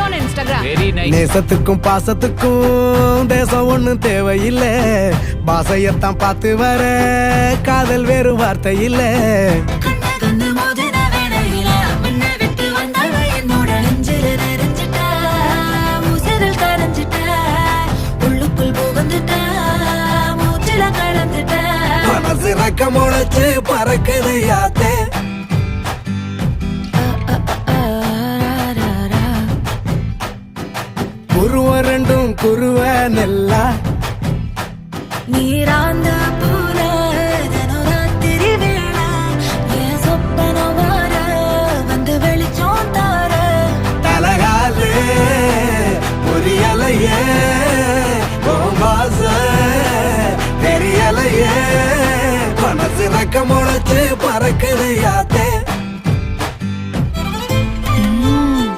on Instagram. Very nice. நேசத்துக்கும் பாசத்துக்கும் தேசம் ஒண்ணும் தேவையில்லை, பாசையத்தான் பார்த்து வர காதல் வேறு வார்த்தை இல்ல. மனசு ரக்க முளைச்சு பறக்குது யாத்தே, குருவ ரெண்டும் குருவ நெல்லா நீராந்த